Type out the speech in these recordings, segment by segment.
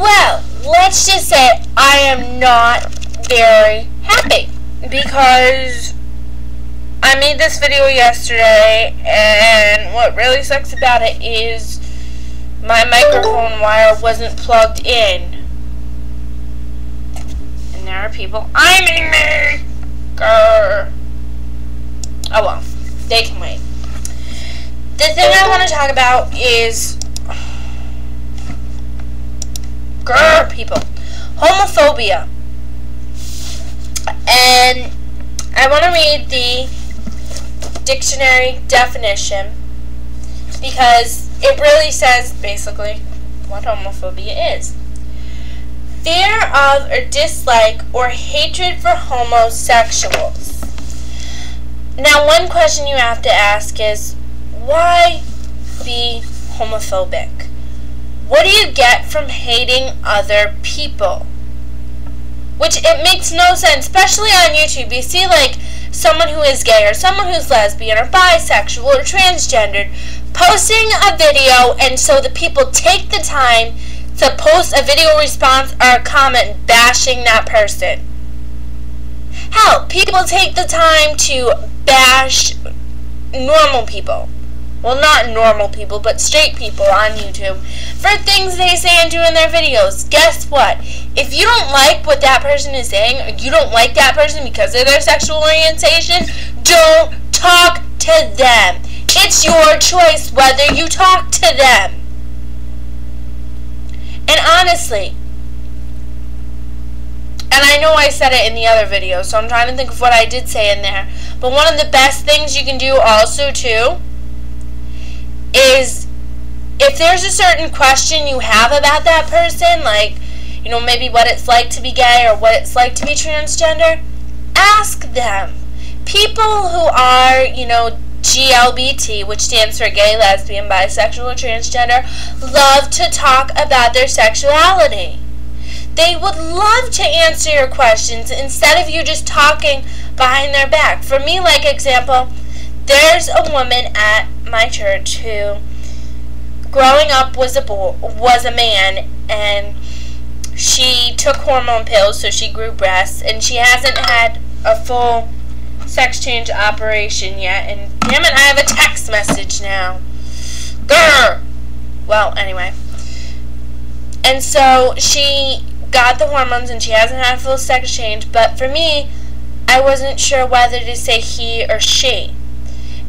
Well, let's just say I am not very happy because I made this video yesterday, and what really sucks about it is my microphone wire wasn't plugged in. And there are people aiming me! Grr. Oh well, they can wait. The thing I want to talk about is people. Homophobia. And I want to read the dictionary definition because it really says basically what homophobia is. Fear of or dislike or hatred for homosexuals. Now, one question you have to ask is, why be homophobic? What do you get from hating other people? Which, it makes no sense, especially on YouTube. You see, like, someone who is gay or someone who's lesbian or bisexual or transgendered posting a video, and so the people take the time to post a video response or a comment bashing that person. Hell, people take the time to bash normal people. Well, not normal people, but straight people on YouTube for things they say and do in their videos. Guess what? If you don't like what that person is saying, or you don't like that person because of their sexual orientation, don't talk to them. It's your choice whether you talk to them. And honestly, and I know I said it in the other video, so I'm trying to think of what I did say in there, but one of the best things you can do also, too, is if there's a certain question you have about that person, like, you know, maybe what it's like to be gay or what it's like to be transgender, ask them. People who are, you know, GLBT, which stands for gay, lesbian, bisexual, or transgender, love to talk about their sexuality. They would love to answer your questions instead of you just talking behind their back. For me, like example, there's a woman at my church who, growing up, was a man, and she took hormone pills, so she grew breasts, and she hasn't had a full sex change operation yet. And damn it, I have a text message now. Grr! Well, anyway. And so she got the hormones, and she hasn't had a full sex change, but for me, I wasn't sure whether to say he or she.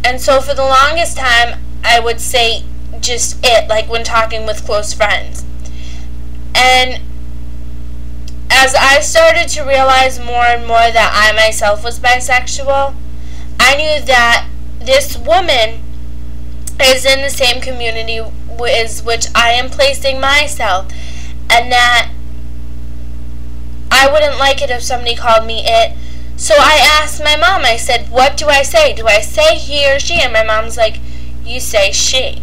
And so for the longest time, I would say just it, like when talking with close friends. And as I started to realize more and more that I myself was bisexual, I knew that this woman is in the same community as which I am placing myself, and that I wouldn't like it if somebody called me it. So I asked my mom, I said, what do I say? Do I say he or she? And my mom's like, you say she.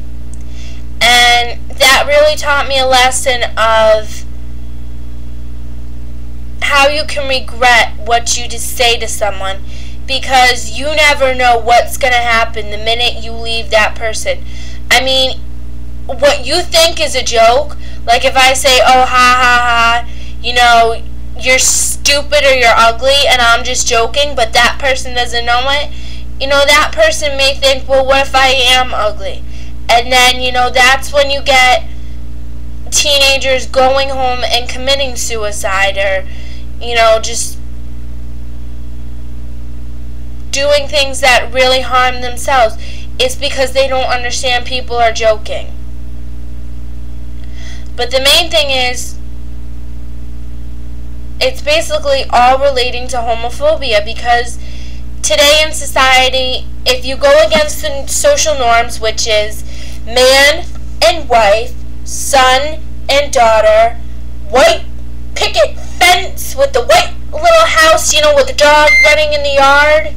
And that really taught me a lesson of how you can regret what you just say to someone, because you never know what's going to happen the minute you leave that person. I mean, what you think is a joke, like if I say, oh, ha, ha, ha, you know, you're stupid or you're ugly, and I'm just joking, but that person doesn't know it, you know, that person may think, well, what if I am ugly? And then, you know, that's when you get teenagers going home and committing suicide, or, you know, just doing things that really harm themselves. It's because they don't understand people are joking. But the main thing is, it's basically all relating to homophobia, because today in society, if you go against the social norms, which is man and wife, son and daughter, white picket fence with the white little house, you know, with the dog running in the yard,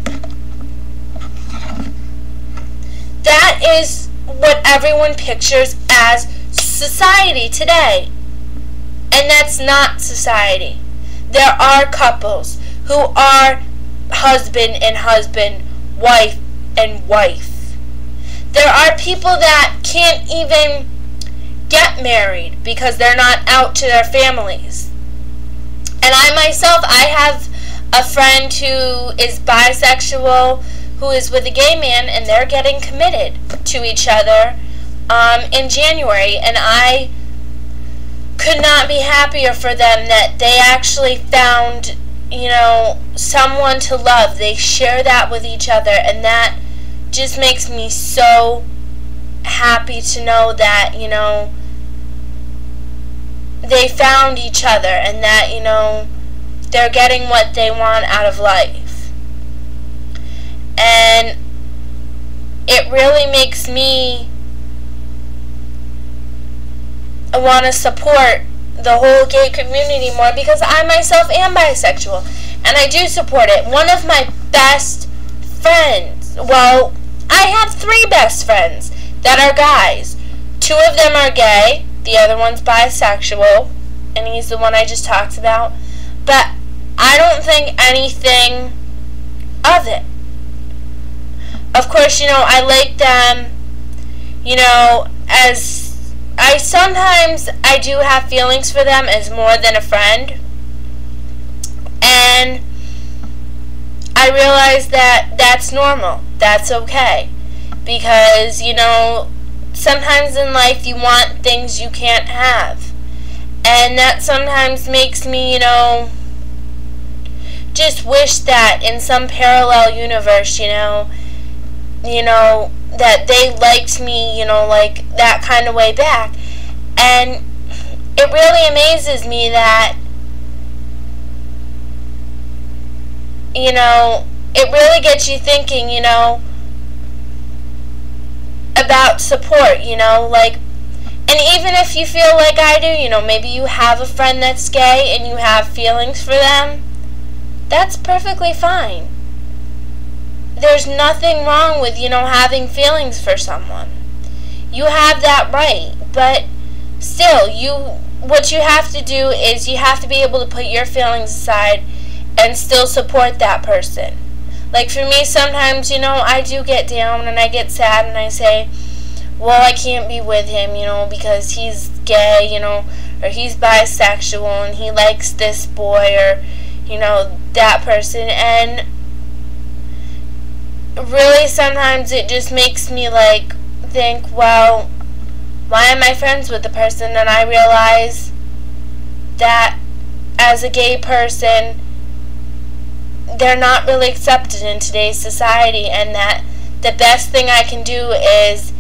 that is what everyone pictures as society today. And that's not society. There are couples who are husband and husband, wife and wife. There are people that can't even get married because they're not out to their families. And I myself, I have a friend who is bisexual, who is with a gay man, and they're getting committed to each other in January, and I could not be happier for them that they actually found, you know, someone to love. They share that with each other, and that just makes me so happy to know that, you know, they found each other and that, you know, they're getting what they want out of life. And it really makes me want to support the whole gay community more, because I myself am bisexual and I do support it. One of my best friends, well, I have 3 best friends that are guys. 2 of them are gay, the other one's bisexual, and he's the one I just talked about. But I don't think anything of it. Of course, you know, I like them, you know, as sometimes I do have feelings for them as more than a friend. And I realize that that's normal. That's okay. Because, you know, sometimes in life you want things you can't have. And that sometimes makes me, you know, just wish that in some parallel universe, you know, that they liked me, you know, like that kind of way back. And it really amazes me that, you know, it really gets you thinking, you know, about support, you know, like, and even if you feel like I do, you know, maybe you have a friend that's gay and you have feelings for them, that's perfectly fine. There's nothing wrong with, you know, having feelings for someone. You have that right, but still, what you have to do is you have to be able to put your feelings aside and still support that person. Like for me, sometimes, you know, I do get down and I get sad and I say, well, I can't be with him, you know, because he's gay, you know, or he's bisexual and he likes this boy, or, you know, that person. And really sometimes it just makes me like think, well, why am I friends with the person? And I realize that as a gay person, they're not really accepted in today's society, and that the best thing I can do is,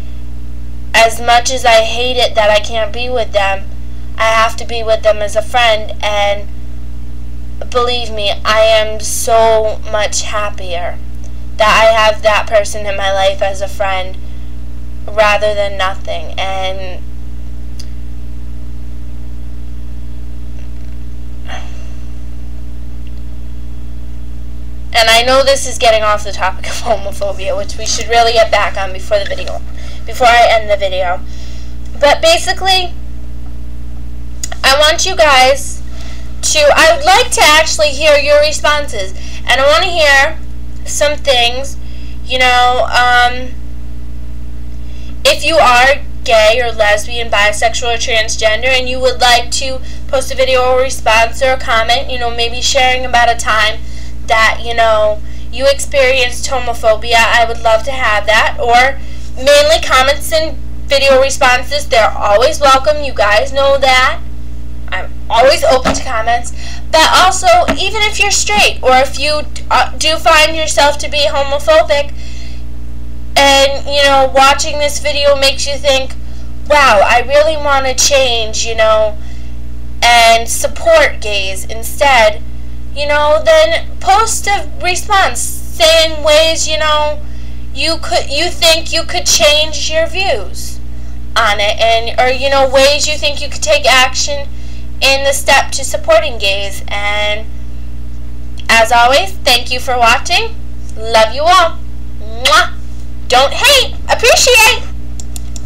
as much as I hate it that I can't be with them, I have to be with them as a friend. And believe me, I am so much happier that I have that person in my life as a friend rather than nothing. And I know this is getting off the topic of homophobia, which we should really get back on before I end the video. But basically, I want you guys to, I would like to actually hear your responses. And I want to hear some things, you know, if you are gay or lesbian, bisexual, or transgender, and you would like to post a video or response or a comment, you know, maybe sharing about a time that, you know, you experienced homophobia, I would love to have that. Or mainly comments and video responses, they're always welcome. You guys know that. I'm always open to comments. But also, even if you're straight, or if you do find yourself to be homophobic, and, you know, watching this video makes you think, wow, I really want to change, you know, and support gays instead, you know, then post a response saying ways, you know, you think you could change your views on it, and, or, you know, ways you think you could take action in the step to supporting gays. And as always, thank you for watching. Love you all. Mwah. Don't hate, appreciate.